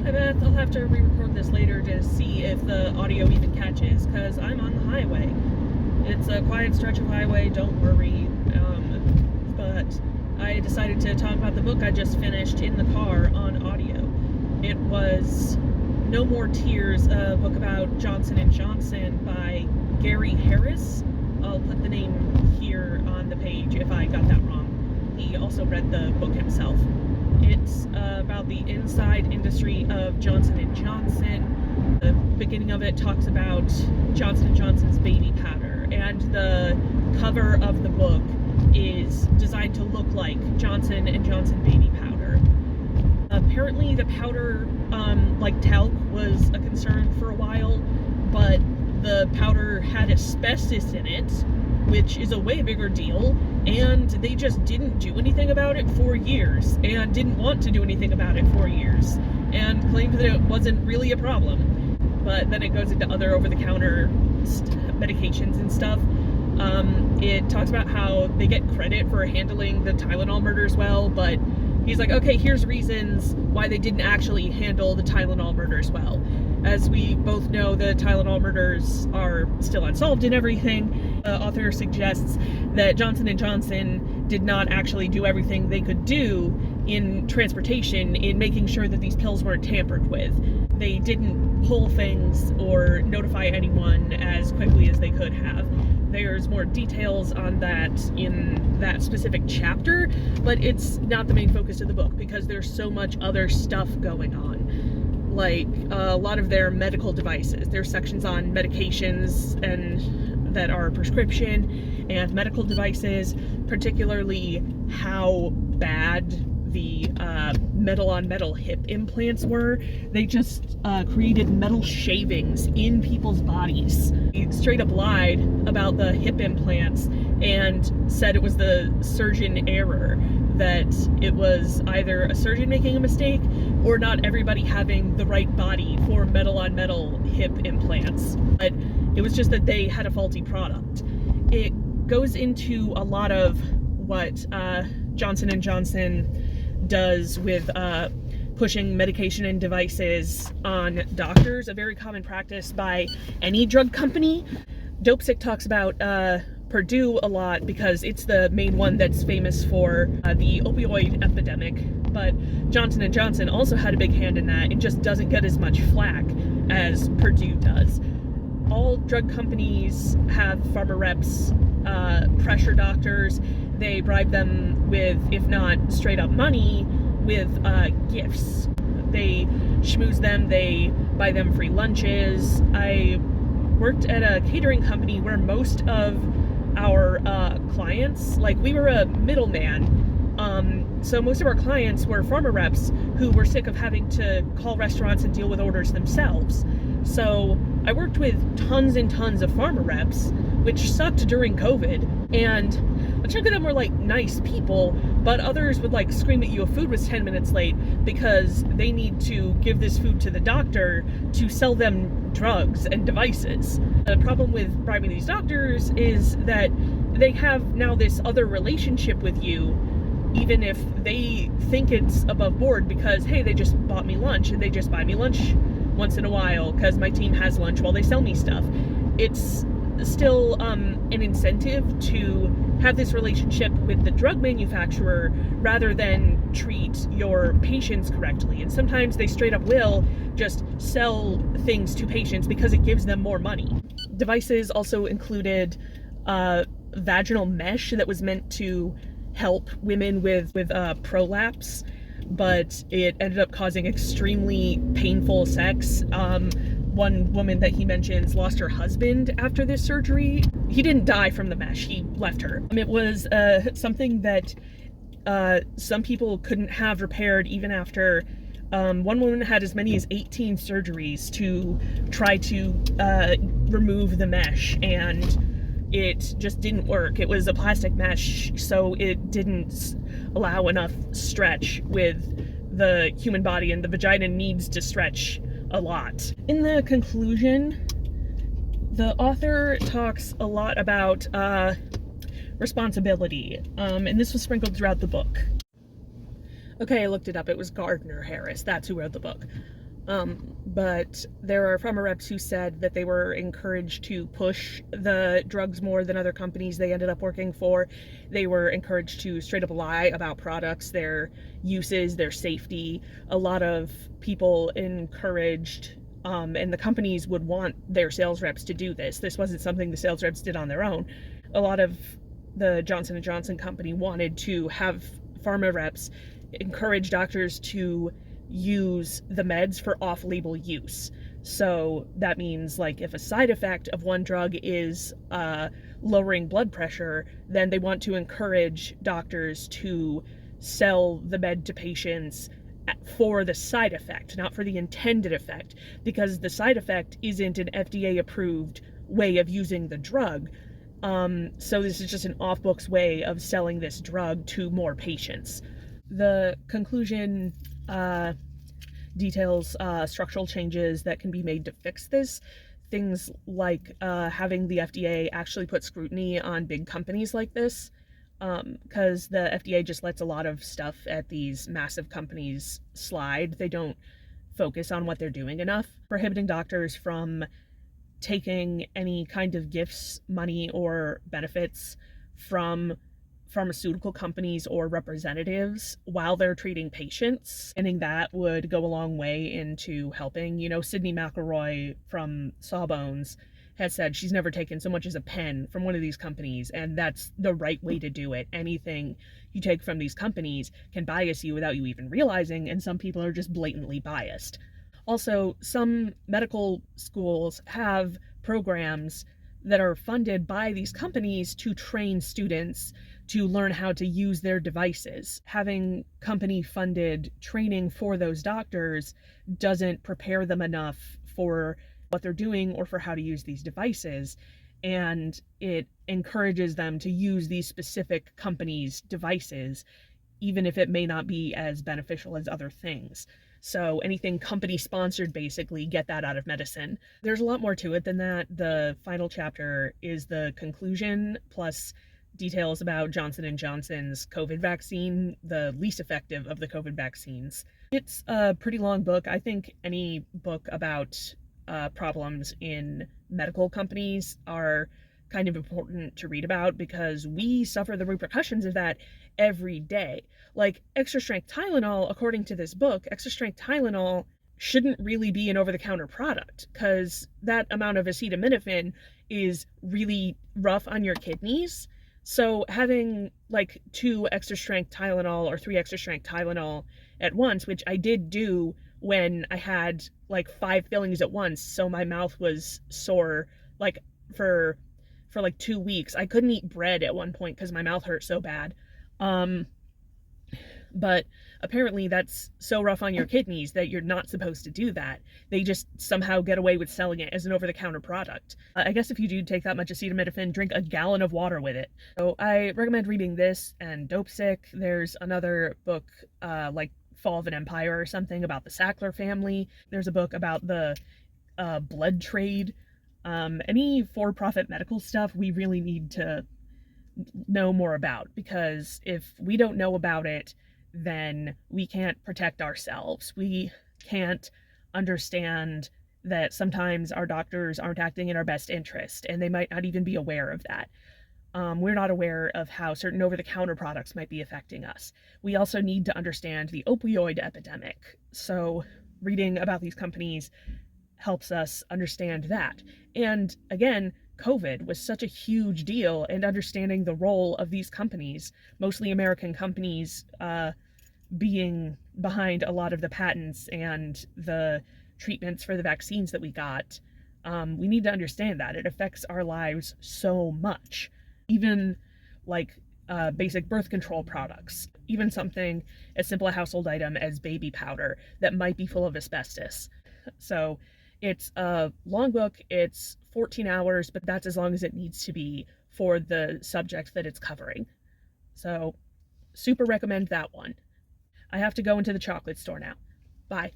Hi Beth, I'll have to re-record this later to see if the audio even catches, because I'm on the highway. It's a quiet stretch of highway, don't worry. But I decided to talk about the book I just finished in the car on audio. It was No More Tears, a book about Johnson & Johnson by Gary Harris. I'll put the name here on the page if I got that wrong. He also read the book himself. It's about the inside industry of Johnson & Johnson. The beginning of it talks about Johnson & Johnson's baby powder, and the cover of the book is designed to look like Johnson & Johnson baby powder. Apparently the powder, like talc, was a concern for a while, but the powder had asbestos in it, which is a way bigger deal, and they just didn't do anything about it for years, and didn't want to do anything about it for years, and claimed that it wasn't really a problem. But then it goes into other over-the-counter medications and stuff. It talks about how they get credit for handling the Tylenol murders well, but he's like, okay, here's reasons why they didn't actually handle the Tylenol murders well. As we both know, the Tylenol murders are still unsolved and everything. The author suggests that Johnson & Johnson did not actually do everything they could do in transportation in making sure that these pills weren't tampered with. They didn't pull things or notify anyone as quickly as they could have. There's more details on that in that specific chapter, but it's not the main focus of the book because there's so much other stuff going on. Like a lot of their medical devices. There's sections on medications and that are prescription and medical devices, particularly how bad the metal-on-metal hip implants were. They just created metal shavings in people's bodies. He straight up lied about the hip implants and said it was the surgeon error, that it was either a surgeon making a mistake or not everybody having the right body for metal-on-metal hip implants. But it was just that they had a faulty product. It goes into a lot of what Johnson & Johnson does with pushing medication and devices on doctors, a very common practice by any drug company. Dopesick talks about Purdue a lot because it's the main one that's famous for the opioid epidemic, but Johnson & Johnson also had a big hand in that. It just doesn't get as much flack as Purdue does. All drug companies have pharma reps, pressure doctors. They bribe them with, if not straight up money, with gifts. They schmooze them, they buy them free lunches. I worked at a catering company where most of our clients, like we were a middleman, so most of our clients were pharma reps who were sick of having to call restaurants and deal with orders themselves. So I worked with tons and tons of pharma reps, which sucked during COVID, and a chunk of them were like nice people, but others would like scream at you if food was 10 minutes late because they need to give this food to the doctor to sell them drugs and devices. The problem with bribing these doctors is that they have now this other relationship with you, even if they think it's above board because, hey, they just bought me lunch and they just buy me lunch once in a while because my team has lunch while they sell me stuff. It's still an incentive to have this relationship with the drug manufacturer rather than treat your patients correctly. And sometimes they straight up will just sell things to patients because it gives them more money. Devices also included vaginal mesh that was meant to help women with prolapse, but it ended up causing extremely painful sex. One woman that he mentions lost her husband after this surgery. He didn't die from the mesh, he left her. It was something that some people couldn't have repaired even after one woman had as many as 18 surgeries to try to remove the mesh, and it just didn't work. It was a plastic mesh, so it didn't allow enough stretch with the human body, and the vagina needs to stretch a lot. In the conclusion, the author talks a lot about responsibility, and this was sprinkled throughout the book. Okay, I looked it up. It was Gardinder Harris. That's who wrote the book. But there are pharma reps who said that they were encouraged to push the drugs more than other companies they ended up working for. They were encouraged to straight up lie about products, their uses, their safety. A lot of people encouraged, and the companies would want their sales reps to do this. This wasn't something the sales reps did on their own. A lot of the Johnson & Johnson company wanted to have pharma reps encourage doctors to use the meds for off-label use. So that means, like, if a side effect of one drug is lowering blood pressure, then they want to encourage doctors to sell the med to patients for the side effect, not for the intended effect, because the side effect isn't an FDA approved way of using the drug. So this is just an off-books way of selling this drug to more patients. The conclusion details structural changes that can be made to fix this. Things like having the FDA actually put scrutiny on big companies like this, because the FDA just lets a lot of stuff at these massive companies slide. They don't focus on what they're doing enough. Prohibiting doctors from taking any kind of gifts, money, or benefits from pharmaceutical companies or representatives while they're treating patients. And that would go a long way into helping. You know, Sydney McElroy from Sawbones has said she's never taken so much as a pen from one of these companies, and that's the right way to do it. Anything you take from these companies can bias you without you even realizing, and some people are just blatantly biased. Also, some medical schools have programs that are funded by these companies to train students to learn how to use their devices. Having company funded training for those doctors doesn't prepare them enough for what they're doing or for how to use these devices, and it encourages them to use these specific companies' devices, even if it may not be as beneficial as other things. So anything company sponsored, basically, get that out of medicine. There's a lot more to it than that. The final chapter is the conclusion, plus details about Johnson & Johnson's COVID vaccine, the least effective of the COVID vaccines. It's a pretty long book. I think any book about problems in medical companies are kind of important to read about, because we suffer the repercussions of that every day. Like, extra strength Tylenol, according to this book, extra strength Tylenol shouldn't really be an over-the-counter product, because that amount of acetaminophen is really rough on your kidneys. So having like 2 extra strength Tylenol or 3 extra strength Tylenol at once, which I did do when I had like 5 fillings at once, so my mouth was sore like for like 2 weeks. I couldn't eat bread at one point because my mouth hurt so bad. But apparently that's so rough on your kidneys that you're not supposed to do that. They just somehow get away with selling it as an over-the-counter product. I guess if you do take that much acetaminophen, drink a gallon of water with it. So I recommend reading this and Dope Sick. There's another book, like Fall of an Empire or something, about the Sackler family. There's a book about the blood trade. Any for-profit medical stuff we really need to know more about, because if we don't know about it, then we can't protect ourselves. We can't understand that sometimes our doctors aren't acting in our best interest, and they might not even be aware of that. We're not aware of how certain over-the-counter products might be affecting us. We also need to understand the opioid epidemic. So reading about these companies helps us understand that. And again, COVID was such a huge deal, and understanding the role of these companies, mostly American companies, being behind a lot of the patents and the treatments for the vaccines that we got. We need to understand that. It affects our lives so much. Even like basic birth control products, even something as simple a household item as baby powder that might be full of asbestos. So it's a long book. It's 14 hours, but that's as long as it needs to be for the subject that it's covering. So super recommend that one. I have to go into the chocolate store now. Bye.